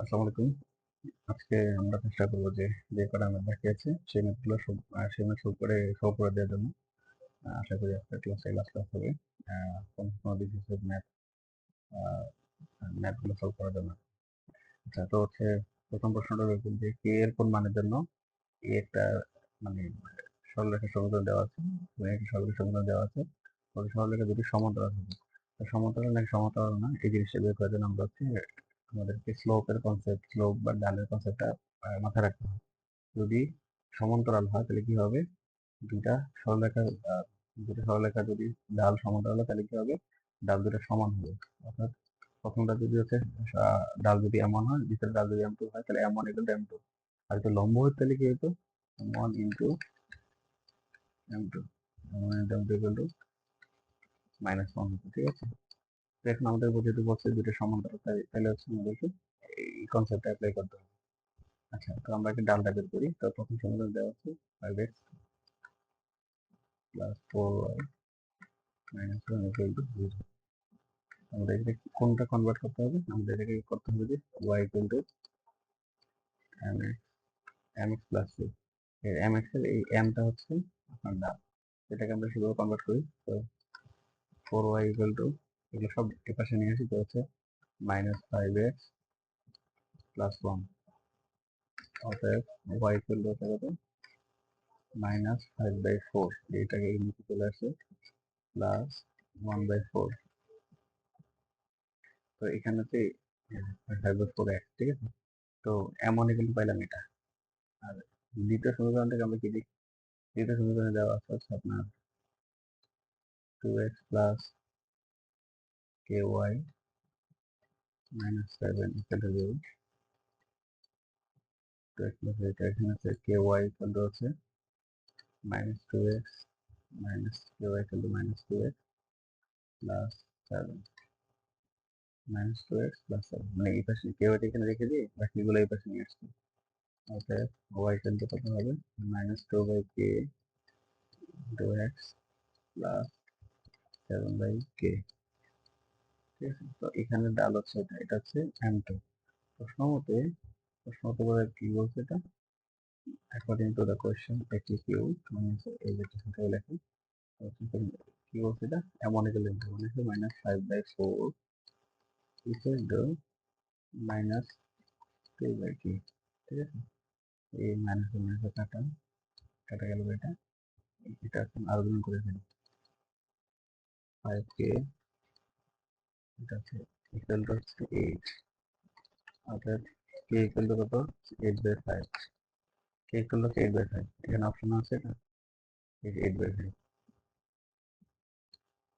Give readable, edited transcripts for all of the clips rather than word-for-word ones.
আসসালামু আলাইকুম। আজকে আমরা চেষ্টা করব যে, যে কটা ম্যাথ বাকি আছে সেই ম্যাথগুলো সেই ম্যাথ সলভ করে দেওয়ার জন্য। আশা করি আজকের ক্লাসটা লাস্ট ক্লাস হবে। কোনো বিশেষ ম্যাথগুলো সলভ করার জন্য। আচ্ছা, তো হচ্ছে প্রথম প্রশ্নটা এরকম যে কে এর কোন মানের জন্য একটা মানে সরলরেখার সমীকরণ দেওয়া আছে, একটা সরলরেখার সমীকরণ দেওয়া আছে, ওই সরলরেখা দুটি সমান্তরাল হবে। তো সমান্তরাল নাকি সমান্তরাল না এই জিনিসটা বের করার জন্য আমরা হচ্ছে আমাদেরকে স্লোপ বা ঢালের কনসেপ্টটা মাথায় রাখতে হবে। যদি সমান্তরাল হয় তাহলে কি হবে, দুইটা সরলরেখা দুটো সরলরেখা যদি ঢাল সমান্তরাল হয় তাহলে কি হবে, ঢাল দুটো সমান হবে। অর্থাৎ প্রথমটা যদি হচ্ছে ঢাল যদি এমন হয়, দ্বিতীয় ঢাল যদি M2 হয় তাহলে M1 ইকুয়াল টু M2। আর যদি লম্ব হয় তাহলে কি হতো, M1 into M2, M1 into M2 equal to -1 হতো। ঠিক আছে, তো এখন আমাদের যেহেতু বলছে দুটো সমান্তরাল, তাহলে হচ্ছে আমাদেরকে এই কনসেপ্টটা অ্যাপ্লাই করতে হবে। আচ্ছা, তো আমরা একটা ডালটা বের করি। তো প্রথম সমীকরণ দেওয়া আছে 5x plus 4y minus 1 equal to 0। আমাদের এটাকে কোনটা কনভার্ট করতে হবে, আমাদের এটাকে করতে হবে যে y equal to mx plus c। এই mx এর এই mটা হচ্ছে আপনার ডাল, এটাকে আমরা সেভাবে কনভার্ট করি। তো 4y ইকুয়াল টু, এগুলো সব এপাশে নিয়ে আসি, তো হচ্ছে -5x প্লাস 1। অতএব y ইকুয়াল টু হচ্ছে কত, -5/4। এটাকে এই নিচে চলে আসে প্লাস 1/4। তো এখানেতে 5/4 x, ঠিক আছে। তো এমনই কিন্তু পাইলাম এটা। আর দ্বিতীয় সমীকরণ থেকে আমরা কি দেখি, দ্বিতীয় সমীকরণে দেওয়া আছে আপনার 2x plus ky minus 7 equal to 0। 2x plus এটা এখানে আছে ky ইকুয়াল টু হচ্ছে -2x minus ky equal to -2x plus 7, -2x plus 7, মানে এই পাশে ky টা এখানে রেখে দিয়ে বাকিগুলো এই পাশে নিয়ে আসছি। অতএব y ইকুয়াল টু কত হবে, -2/k into x plus 7/k। ঠিক আছে, তো এখানে ডাল হচ্ছে এটা, এটা হচ্ছে M2। প্রশ্ন মতে বলে কি বলছে এটা, অ্যাকর্ডিং টু দ্য কোয়েশ্চেন এটি কিউ, মানে এই যে সংখ্যা লেখি, কি বলছে এটা, এমন একটা লিখতে মানে -5/4 ইকুয়াল টু -2/k। ঠিক আছে, এই মাইনাস কাটা গেল, এটা এটা এখন আর্গুমেন্ট করে ফেলি 5k, এটা হচ্ছে ইকুয়াল টু 8। অর্থাৎ k ইকুয়াল টু কত, 8/5। k ইকুয়াল টু 8/5, এখানে অপশন আছে না, 8/5,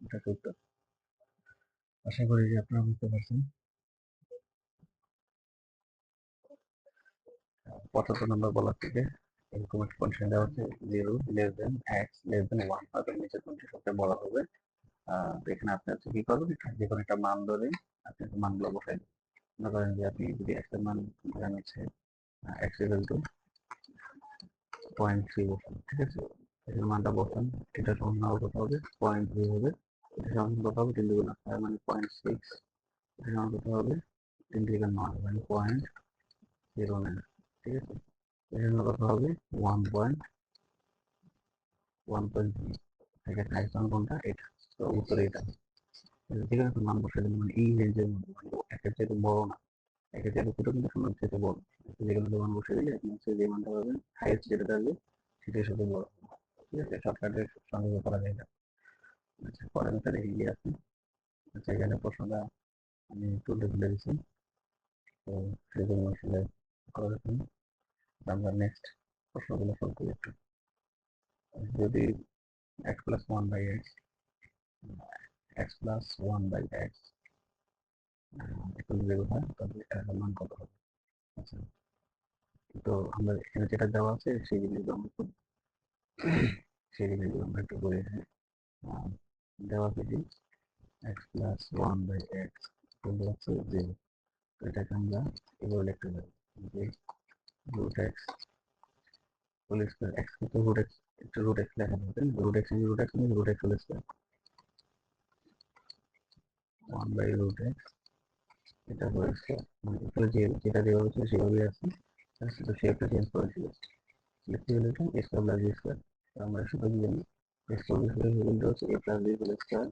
এটা উত্তর। আশা করি যে আপনারা বুঝতে পারছেন। 75 নম্বর বলার থেকে এরকম একটা কন্ডিশন দেওয়া হচ্ছে 0 less than x less than 1, তাহলে নিচের কোনটি সবচেয়ে বড় হবে। তো এখানে আপনি হচ্ছে কি করবেন, যে কোনো একটা মান ধরে আপনি মানগুলো বসাই দেবেন। মনে করেন যে আপনি যদি x এর মান ধরেন হচ্ছে x ইকুয়াল টু 0.3 বসান, ঠিক আছে। এখানে মানটা বসান, এটা সমান কত হবে, 0.3 হবে। এটা সমান কত হবে, 3 দুগুণ 4 মানে 0.6। এটা সমান কত হবে, 3 থেকে 9 মানে 0.09। ঠিক আছে, এখানে কত হবে 1.3। এখানে আইসন কোনটা, এটা। তো উত্তর এটা। ঠিক আছে, মান বসে দিন, মানে এই রেঞ্জের মধ্যে, মানে একের চাইতে বড় না, একের চাইতে ছোট কিন্তু শূন্য চাইতে বড়। যেগুলো মান বসে দিলে আপনি হচ্ছে যে মানটা পাবেন, হাইয়েস্ট যেটা থাকবে সেটাই সাথে বড়। ঠিক আছে, শর্টকাটে সংগ্রহ করা যায় না। আচ্ছা, পরের মেথডে এগিয়ে আসি। আচ্ছা, এখানে প্রশ্নটা আমি তুলে তুলে দিচ্ছি, তো সেজন্য আসলে করে রাখুন। আমরা নেক্সট প্রশ্নগুলো সলভ করি একটু। যদি x plus 1/x, x plus 1/x equal 0 হয়, তাহলে এর মান কত হবে? আচ্ছা, তো আমরা এখানে যেটা দেওয়া আছে সেই জিনিসগুলো আমরা একটু করে দেওয়া আছে যে x প্লাস 1/x equal হচ্ছে 0। তো এটাকে আমরা এভাবে লিখতে পারি যে root x whole square, x কিন্তু রুট এক্স, একটু রুট এক্স লেখা যাবে, root x root x whole square 1/√x এটা হোল স্কয়ার মানে এখানে যেটা দেওয়া হচ্ছে সেভাবেই আছে, তো শেপটা চেঞ্জ করেছিল। লিখতে গেলে এটা A square plus B square, আমরা শুধু কি জানি এ স্কয়ার বি স্কয়ার হচ্ছে A plus B whole square,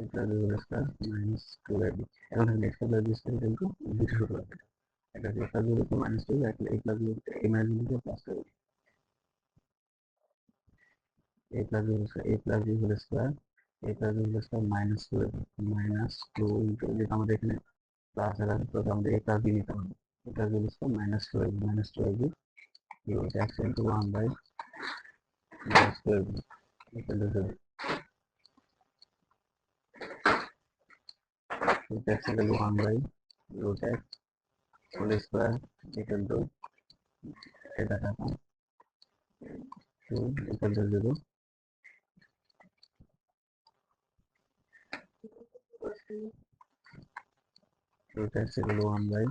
A plus B whole square minus 2ab। এখন এখানে A square plus B square কিন্তু দুটো শুরু হবে, এটা এ প্লাস বি লিখে মাইনাস 2, একটা A plus B A minus B লিখে plus 2, A plus B whole square A plus B whole square A plus B whole square minus 2 minus 2 into যেটা আমাদের এখানে প্লাস এর আছে, তো আমাদের এ প্লাস বি নিতে হবে, A plus B square minus 2 minus 2ab equals x into 1 by minus 2ab equal to 0. So x equal to 1 by root x whole square equal to এটা টাকা 2 equal to 0. Root x equal to 1 by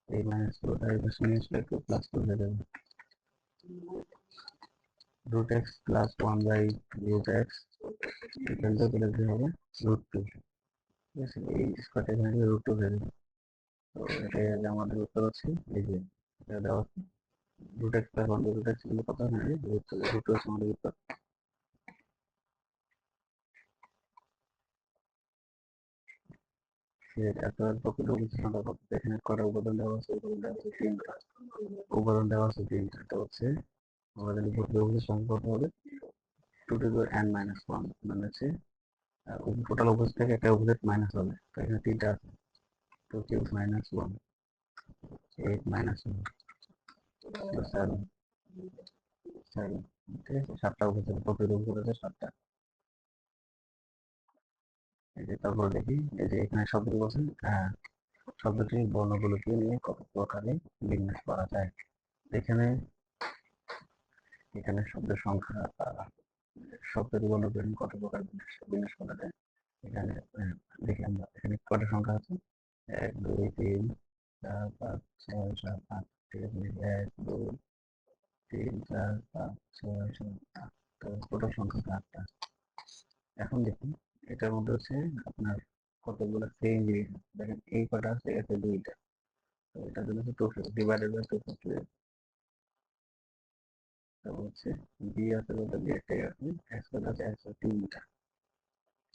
a minus root x minus 2 plus 2 হয়ে যাবে root x plus 1 by root x equal to বলে কি হবে root 2, ঠিক আছে, এই স্কয়ারটা এখানে root 2 হয়ে যাবে। তো এটাই আগে আমাদের উত্তর আছে, এই যে এটা দেওয়া আছে root x plus 1 by root x গুলো কত হবে root 2 আছে আমাদের উত্তর। এত প্রকৃত সংখ্যা কত, এখানে কটা উপাদান দেওয়া আছে, উপাদান দেওয়া আছে তিনটা, উপাদান দেওয়া আছে তিনটা, এটা হচ্ছে আমাদের প্রকৃত সংখ্যা কত হবে 2 to the n minus 1, মানে হচ্ছে টোটাল উপস্থিত থেকে একটা উপস্থিত মাইনাস হবে, তো এখানে তিনটা আছে 2 কিউব মাইনাস 1 8 মাইনাস 1 7 7, ঠিক আছে, সাতটা উপস্থিত প্রকৃত উপস্থিত আছে সাতটা। এই যে তারপর দেখি এই যে এখানে শব্দগুলো আছে, শব্দটি বর্ণগুলোকে নিয়ে কত প্রকারে বিন্যাস করা যায়। এখানে এখানে শব্দের সংখ্যা শব্দের বর্ণগুলো কত প্রকার বিন্যাস করা যায়। এখানে দেখি আমরা এখানে কটা সংখ্যা আছে 1 2 3 4 5 6 7 8, ঠিক আছে 1 2 3 4 5 6 7 8, তো টোটাল সংখ্যা 8টা। এখন দেখুন এটার মধ্যে হচ্ছে আপনার কতগুলো সেম জিনিস, দেখেন এই কটা আছে এতে দুইটা, তো এটার জন্য হচ্ছে 2 ডিভাইডেড বাই 2 ফ্যাক্টরিয়াল, তারপর হচ্ছে বি আছে বলতে বি একটাই আছে, এক্স কটা আছে একশো তিনটা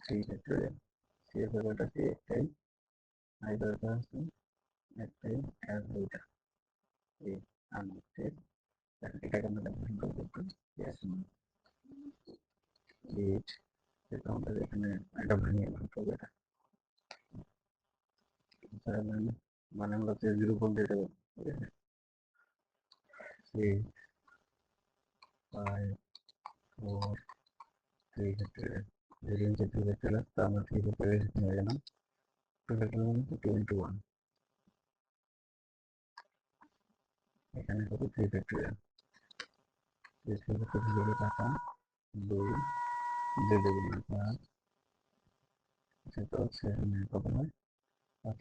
3 ফ্যাক্টরিয়াল, সি আছে কটা সি একটাই, আই কটা আছে একটাই, এস দুইটা, এই আর হচ্ছে এটাকে আমরা সিম্পল করতে yes এইট, যেটা আমাদের এখানে এটা ভাঙিয়ে ভাঙতে হবে, এটা মানে আমরা হচ্ছে 0.8 দেবো, ঠিক আছে 6 5 4 3 ফ্যাক্টরিয়াল, যদি নিচে 3 ফ্যাক্টরিয়াল তো আমরা 3 ফ্যাক্টরিয়াল হয়ে গেলাম, 2 ফ্যাক্টরিয়াল মানে 2 into 1, এখানে কত 3 ফ্যাক্টরিয়াল, 3 ফ্যাক্টরিয়াল টাকা 2 2 দুগুণ 5, সেটা হচ্ছে এখানে কত হয় 5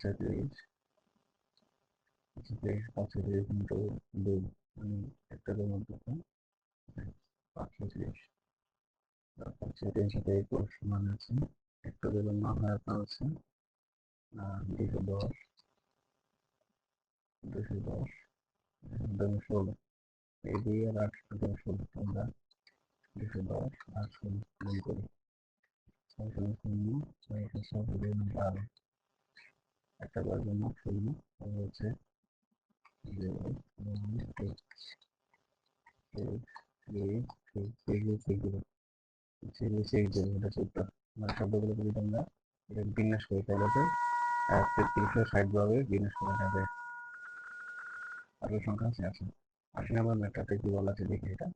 পাঁচশো 30 ইন্টু 2, মানে একটা দুগুণ কত 530, 530 মানে হচ্ছে একটা দুগুণ না হয় আপনার হচ্ছে 210 210 216, এই 2 আর 8 216, আমরা 210 আর 16 গুণ করি 6 শূন্য 6 6 12, একটা বার জন্য শূন্য, তাহলে হচ্ছে 0 1 2 3 3 6 0 6 0, এটা সূত্র, মানে শব্দগুলো যদি আমরা এটা বিন্যাস করি তাহলে 3360 ভাবে বিন্যাস করা যাবে। আরো সংখ্যা আছে আছে 80 নম্বর ম্যাট্রিক্সে কি বলা আছে দেখি, এটা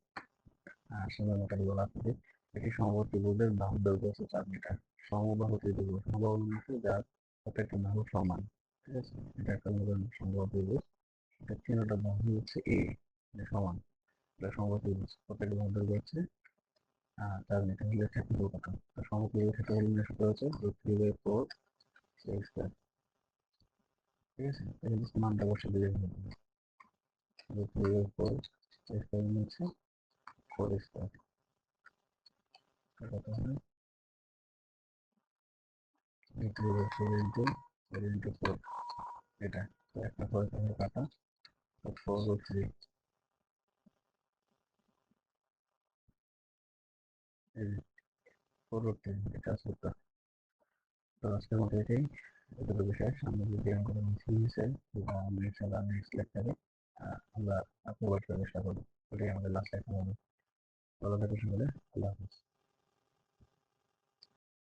80 নম্বর ম্যাট্রিক্সে বলা আছে যে এটি সমবাহু ত্রিভুজের বাহুর দৈর্ঘ্য হচ্ছে 4 মিটার, সমবাহু ত্রিভুজ সমবাহু হচ্ছে যার প্রত্যেকটা বাহু সমান, ঠিক আছে, এটা একটা সমবাহু ত্রিভুজ, এটা তিনটা বাহু হচ্ছে এ সমান, এটা সমবাহু ত্রিভুজ প্রত্যেকটা বাহুর দৈর্ঘ্য হচ্ছে 4 মিটার, হলে ক্ষেত্রফল কত, তো সমবাহু ত্রিভুজের ক্ষেত্রফল নির্ণয় সূত্র হচ্ছে √3/4 স্কয়ার, ঠিক আছে, এই মানটা বসে দিলে √3/4 স্কোয়ার মানে হচ্ছে 4 স্কোয়ার, কত হয় 4 ইন্টু 4 এটা। তো একটা 4 এখানে কাটা, তো 4 √3, এই 4 √3 এটা আছে উত্তর। তো আজকের মতো এটাই, এটুকু বিষয়। সামনে যদি আমাদের মিসিং হয়েছে সেটা আমরা ইনশাআল্লাহ নেক্সট লেকচারে আমরা প্রোভাইড করার চেষ্টা করবো। ওটাই আমাদের লাস্ট লেকচার হবে। ভালো থাকো সকলে, আল্লাহ হাফেজ।